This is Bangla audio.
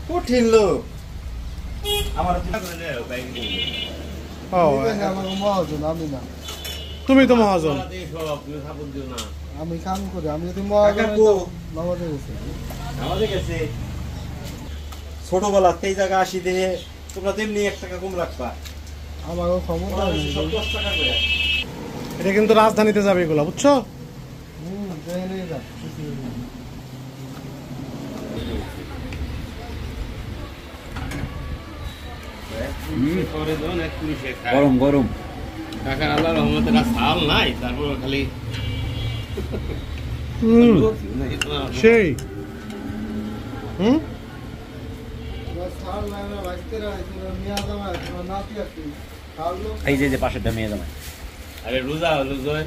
কঠিন লোক আমার তুমি তো মহাজন আমি কাম করি আমি তো মহাজন আমাদের গেছে ছোটবেলাতে এই জায়গা আসি দেখে তোমরা তেমনি 1 টাকা কম রাখবা আমারও ক্ষমতা নেই। 10 টাকা করে এটা কিন্তু রাজধানীতে যাবে এগুলো বুঝছো জেনে যা গরম গরম কাকার আল্লাহর রহমতে সাল নাই, তারপর খালি সেই এই যে পাশেরটা মেয়ে জামাই আরে রোজা হলো জয়